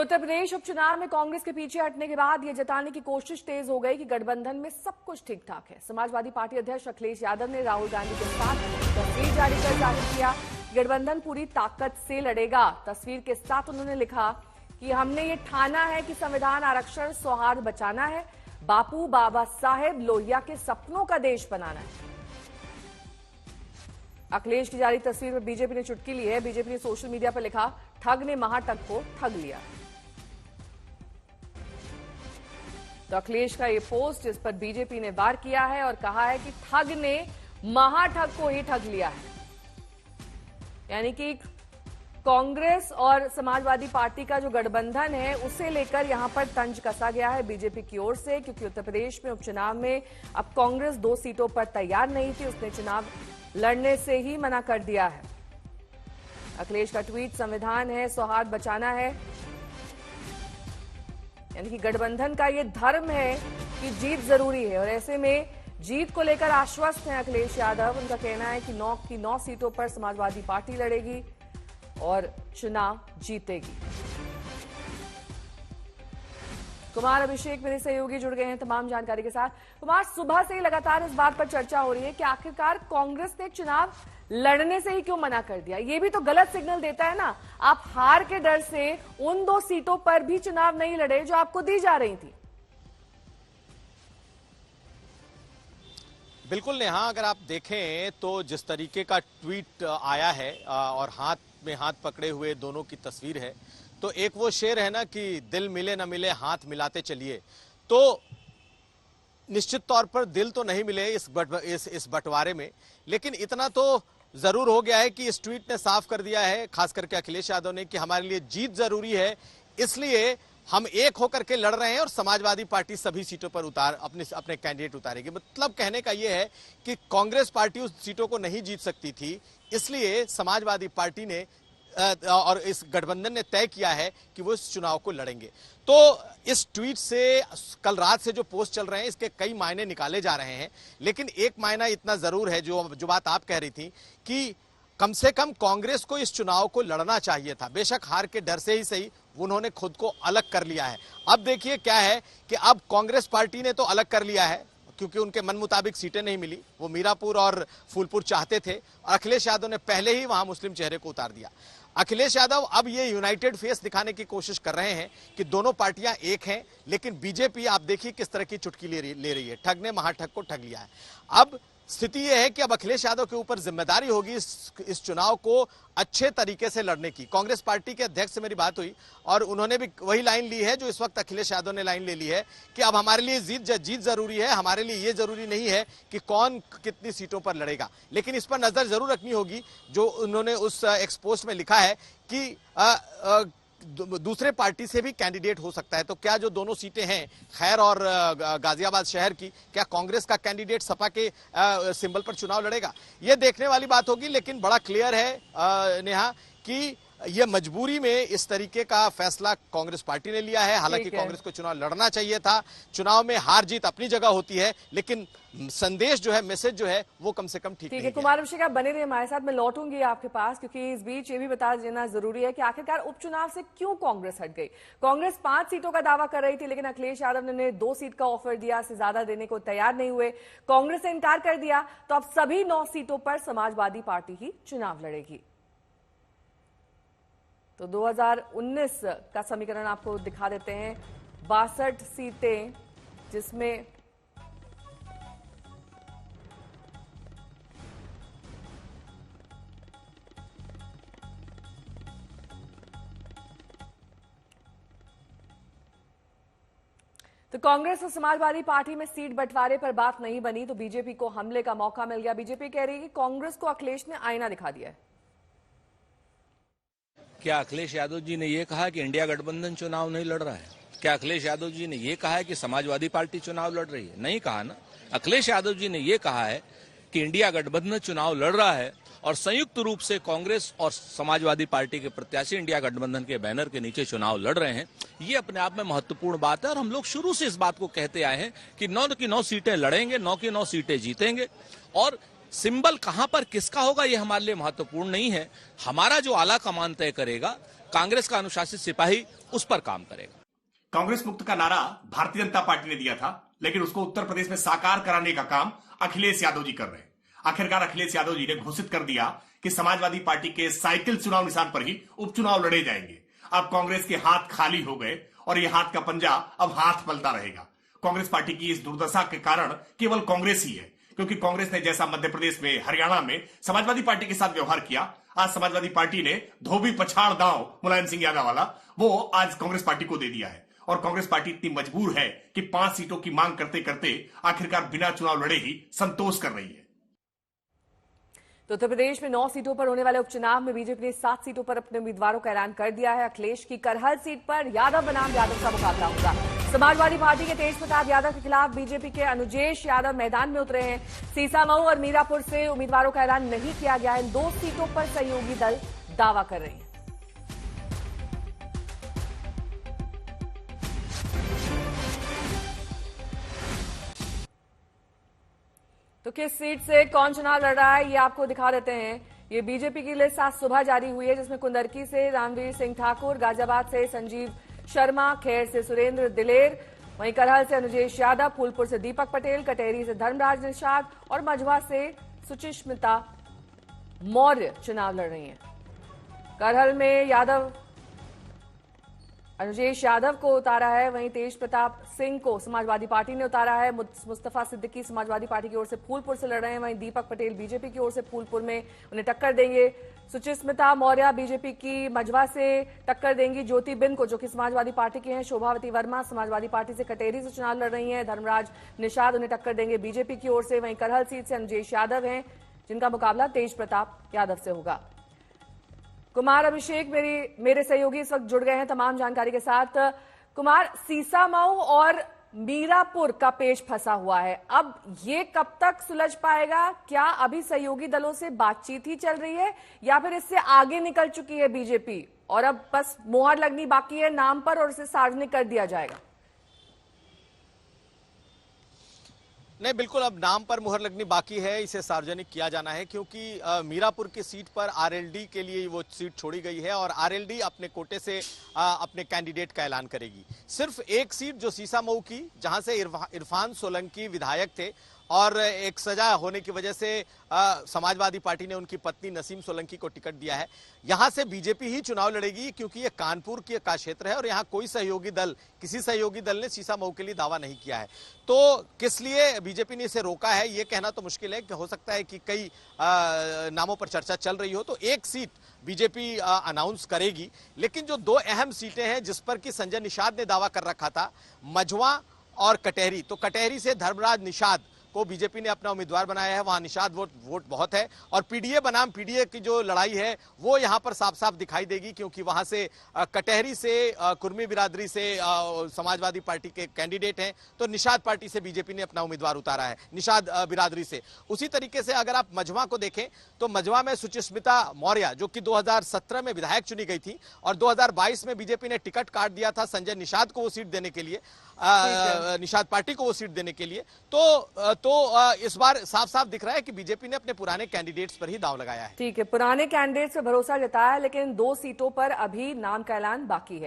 उत्तर प्रदेश उपचुनाव में कांग्रेस के पीछे हटने के बाद यह जताने की कोशिश तेज हो गई कि गठबंधन में सब कुछ ठीक ठाक है। समाजवादी पार्टी अध्यक्ष अखिलेश यादव ने राहुल गांधी के साथ तस्वीर जारी कर जाहिर किया गठबंधन पूरी ताकत से लड़ेगा। तस्वीर के साथ उन्होंने लिखा कि हमने ये ठाना है कि संविधान, आरक्षण, सौहार्द बचाना है, बापू बाबा साहेब लोहिया के सपनों का देश बनाना है। अखिलेश की जारी तस्वीर में बीजेपी ने चुटकी ली है। बीजेपी ने सोशल मीडिया पर लिखा, ठग ने महाठग को ठग लिया। तो अखिलेश का ये पोस्ट, इस पर बीजेपी ने वार किया है और कहा है कि ठग ने महाठग को ही ठग लिया है। यानी कि कांग्रेस और समाजवादी पार्टी का जो गठबंधन है उसे लेकर यहां पर तंज कसा गया है बीजेपी की ओर से, क्योंकि उत्तर प्रदेश में उपचुनाव में अब कांग्रेस 2 सीटों पर तैयार नहीं थी। उसने चुनाव लड़ने से ही मना कर दिया है। अखिलेश का ट्वीट, संविधान है, सौहार्द बचाना है, यानी कि गठबंधन का ये धर्म है कि जीत जरूरी है और ऐसे में जीत को लेकर आश्वस्त हैं अखिलेश यादव। उनका कहना है कि 9 की 9 सीटों पर समाजवादी पार्टी लड़ेगी और चुनाव जीतेगी। कुमार अभिषेक मेरे सहयोगी जुड़ गए हैं तमाम जानकारी के साथ। कुमार, सुबह से ही लगातार इस बात पर चर्चा हो रही है कि आखिरकार कांग्रेस ने चुनाव लड़ने से ही क्यों मना कर दिया। ये भी तो गलत सिग्नल देता है ना। आप हार के डर से उन 2 सीटों पर भी चुनाव नहीं लड़े जो आपको दी जा रही थी। बिल्कुल नेहा, अगर आप देखें तो जिस तरीके का ट्वीट आया है और हाथ में हाथ पकड़े हुए दोनों की तस्वीर है, तो एक वो शेर है ना कि दिल मिले न मिले हाथ मिलाते चलिए। तो निश्चित तौर पर दिल तो नहीं मिले इस बंटवारे में, लेकिन इतना तो जरूर हो गया है कि इस ट्वीट ने साफ कर दिया है, खास करके अखिलेश यादव ने, कि हमारे लिए जीत जरूरी है, इसलिए हम एक होकर के लड़ रहे हैं और समाजवादी पार्टी सभी सीटों पर अपने कैंडिडेट उतारेगी। मतलब कहने का यह है कि कांग्रेस पार्टी उस सीटों को नहीं जीत सकती थी, इसलिए समाजवादी पार्टी ने और इस गठबंधन ने तय किया है कि वो इस चुनाव को लड़ेंगे। तो इस ट्वीट से, कल रात से जो पोस्ट चल रहे हैं, इसके कई मायने निकाले जा रहे हैं, लेकिन एक मायना इतना जरूर है, जो बात आप कह रही थी, कि कम से कम कांग्रेस को इस चुनाव को लड़ना चाहिए था। बेशक हार के डर से ही सही, उन्होंने खुद को अलग कर लिया है। अब देखिए क्या है कि अब कांग्रेस पार्टी ने तो अलग कर लिया है, क्योंकि उनके मन मुताबिक सीटें नहीं मिली। वो मीरापुर और फूलपुर चाहते थे और अखिलेश यादव ने पहले ही वहां मुस्लिम चेहरे को उतार दिया। अखिलेश यादव अब ये यूनाइटेड फेस दिखाने की कोशिश कर रहे हैं कि दोनों पार्टियां एक हैं, लेकिन बीजेपी आप देखिए किस तरह की चुटकी ले रही है। ठग ने महाठग को ठग लिया है। अब स्थिति यह है कि अब अखिलेश यादव के ऊपर जिम्मेदारी होगी इस चुनाव को अच्छे तरीके से लड़ने की। कांग्रेस पार्टी के अध्यक्ष से मेरी बात हुई और उन्होंने भी वही लाइन ली है जो इस वक्त अखिलेश यादव ने लाइन ले ली है कि अब हमारे लिए जीत जरूरी है, हमारे लिए ये जरूरी नहीं है कि कौन कितनी सीटों पर लड़ेगा। लेकिन इस पर नजर जरूर रखनी होगी, जो उन्होंने उस एक्सपोस्ट में लिखा है कि दूसरे पार्टी से भी कैंडिडेट हो सकता है। तो क्या जो दोनों सीटें हैं, खैर और गाजियाबाद शहर की, क्या कांग्रेस का कैंडिडेट सपा के सिंबल पर चुनाव लड़ेगा, ये देखने वाली बात होगी। लेकिन बड़ा क्लियर है नेहा कि ये मजबूरी में इस तरीके का फैसला कांग्रेस पार्टी ने लिया है। हालांकि कांग्रेस को चुनाव लड़ना चाहिए था। चुनाव में हार जीत अपनी जगह होती है, लेकिन संदेश जो है, मैसेज जो है, वो कम से कम ठीक है। कुमार अभिषेक, आप बने रहे हमारे साथ, मैं लौटूंगी आपके पास, क्योंकि इस बीच ये भी बता देना जरूरी है कि आखिरकार उपचुनाव से क्यों कांग्रेस हट गई। कांग्रेस 5 सीटों का दावा कर रही थी, लेकिन अखिलेश यादव ने 2 सीट का ऑफर दिया, से ज्यादा देने को तैयार नहीं हुए। कांग्रेस ने इनकार कर दिया, तो अब सभी 9 सीटों पर समाजवादी पार्टी ही चुनाव लड़ेगी। तो 2019 का समीकरण आपको दिखा देते हैं। 62 सीटें, जिसमें तो कांग्रेस और समाजवादी पार्टी में सीट बंटवारे पर बात नहीं बनी, तो बीजेपी को हमले का मौका मिल गया। बीजेपी कह रही है कि कांग्रेस को अखिलेश ने आईना दिखा दिया है। क्या अखिलेश यादव जी ने यह कहा कि इंडिया गठबंधन चुनाव नहीं लड़ रहा है? क्या अखिलेश यादव जी ने यह कहा है कि समाजवादी पार्टी चुनाव लड़ रही है? नहीं कहा ना। अखिलेश यादव जी ने यह कहा है कि इंडिया गठबंधन चुनाव लड़ रहा है और संयुक्त रूप से कांग्रेस और समाजवादी पार्टी के प्रत्याशी इंडिया गठबंधन के बैनर के नीचे चुनाव लड़ रहे हैं। ये अपने आप में महत्वपूर्ण बात है और हम लोग शुरू से इस बात को कहते आए हैं कि 9 की 9 सीटें लड़ेंगे, 9 की 9 सीटें जीतेंगे। और सिंबल कहां पर किसका होगा ये हमारे लिए महत्वपूर्ण नहीं है। हमारा जो आला कमान तय करेगा, कांग्रेस का अनुशासित सिपाही उस पर काम करेगा। कांग्रेस मुक्त का नारा भारतीय जनता पार्टी ने दिया था, लेकिन उसको उत्तर प्रदेश में साकार कराने का काम अखिलेश यादव जी कर रहे हैं। आखिरकार अखिलेश यादव जी ने घोषित कर दिया कि समाजवादी पार्टी के साइकिल चुनाव निशान पर ही उपचुनाव लड़े जाएंगे। अब कांग्रेस के हाथ खाली हो गए और ये हाथ का पंजा अब हाथ मलता रहेगा। कांग्रेस पार्टी की इस दुर्दशा के कारण केवल कांग्रेस ही है, क्योंकि कांग्रेस ने जैसा मध्य प्रदेश में, हरियाणा में समाजवादी पार्टी के साथ व्यवहार किया, आज समाजवादी पार्टी ने धोबी पछाड़ दांव मुलायम सिंह यादव वाला वो आज कांग्रेस पार्टी को दे दिया है। और कांग्रेस पार्टी इतनी मजबूर है कि 5 सीटों की मांग करते करते आखिरकार बिना चुनाव लड़े ही संतोष कर रही है। तो उत्तर प्रदेश में 9 सीटों पर होने वाले उपचुनाव में बीजेपी ने 7 सीटों पर अपने उम्मीदवारों का ऐलान कर दिया है। अखिलेश की करहल सीट पर यादव बनाम यादव का मुकाबला होगा। समाजवादी पार्टी के तेज प्रताप यादव के खिलाफ बीजेपी के अनुजेश यादव मैदान में उतरे हैं। सीसामऊ और मीरापुर से उम्मीदवारों का ऐलान नहीं किया गया है। इन 2 सीटों पर सहयोगी दल दावा कर रहे हैं। तो किस सीट से कौन चुनाव लड़ रहा है ये आपको दिखा देते हैं। ये बीजेपी की लिस्ट आज सुबह जारी हुई है, जिसमें कुंदरकी से रामवीर सिंह ठाकुर, गाजियाबाद से संजीव शर्मा, खैर से सुरेंद्र दिलेर, वहीं करहल से अनुजेश यादव, फूलपुर से दीपक पटेल, कटेरी से धर्मराज निषाद और मझवा से सुचिस्मिता मौर्य चुनाव लड़ रही हैं। करहल में यादव अनुजेश यादव को उतारा है, वहीं तेज प्रताप सिंह को समाजवादी पार्टी ने उतारा है। मुस्तफा सिद्दीकी समाजवादी पार्टी की ओर से फूलपुर से लड़ रहे हैं, वहीं दीपक पटेल बीजेपी की ओर से फूलपुर में उन्हें टक्कर देंगे। सुचिस्मिता मौर्य बीजेपी की मझवा से टक्कर देंगी ज्योति बिंद को, जो कि समाजवादी पार्टी की हैं। शोभावती वर्मा समाजवादी पार्टी से कटेरी से चुनाव लड़ रही हैं। धर्मराज निषाद उन्हें टक्कर देंगे बीजेपी की ओर से। वहीं करहल सीट से अनुजेश यादव हैं, जिनका मुकाबला तेज प्रताप यादव से होगा। कुमार अभिषेक मेरे सहयोगी इस वक्त जुड़ गए हैं तमाम जानकारी के साथ। कुमार, सीसामऊ और मीरापुर का पेच फंसा हुआ है, अब ये कब तक सुलझ पाएगा? क्या अभी सहयोगी दलों से बातचीत ही चल रही है या फिर इससे आगे निकल चुकी है बीजेपी और अब बस मोहर लगनी बाकी है नाम पर और इसे सार्वजनिक कर दिया जाएगा? नहीं, बिल्कुल अब नाम पर मुहर लगनी बाकी है, इसे सार्वजनिक किया जाना है, क्योंकि मीरापुर की सीट पर आरएलडी के लिए वो सीट छोड़ी गई है और आरएलडी अपने कोटे से अपने कैंडिडेट का ऐलान करेगी। सिर्फ एक सीट जो सीसामऊ की, जहां से इरफान सोलंकी विधायक थे और एक सजा होने की वजह से समाजवादी पार्टी ने उनकी पत्नी नसीम सोलंकी को टिकट दिया है। यहां से बीजेपी ही चुनाव लड़ेगी, क्योंकि ये कानपुर का क्षेत्र है और यहां कोई सहयोगी दल, किसी सहयोगी दल ने सीसामऊ के लिए दावा नहीं किया है। तो किस लिए बीजेपी ने इसे रोका है ये कहना तो मुश्किल है, कि हो सकता है कि कई नामों पर चर्चा चल रही हो, तो एक सीट बीजेपी अनाउंस करेगी। लेकिन जो 2 अहम सीटें हैं जिस पर कि संजय निषाद ने दावा कर रखा था, मझवा और कटेहरी, तो कटेहरी से धर्मराज निषाद को बीजेपी ने अपना उम्मीदवार बनाया है। वहां निषाद वोट बहुत है और पीडीए बनाम पीडीए की जो लड़ाई है वो यहां पर साफ साफ दिखाई देगी, क्योंकि वहां से कटेहरी से कुर्मी बिरादरी से समाजवादी पार्टी के कैंडिडेट हैं, तो निषाद पार्टी से बीजेपी ने अपना उम्मीदवार उतारा है, निषाद बिरादरी से। उसी तरीके से अगर आप मझवा को देखें तो मझवा में सुचिस्मिता मौर्य, जो कि 2017 में विधायक चुनी गई थी और 2022 में बीजेपी ने टिकट काट दिया था संजय निषाद को वो सीट देने के लिए, निषाद पार्टी को वो सीट देने के लिए, तो इस बार साफ साफ दिख रहा है कि बीजेपी ने अपने पुराने कैंडिडेट्स पर ही दांव लगाया है। ठीक है, पुराने कैंडिडेट्स पर भरोसा जताया है, लेकिन 2 सीटों पर अभी नाम का ऐलान बाकी है।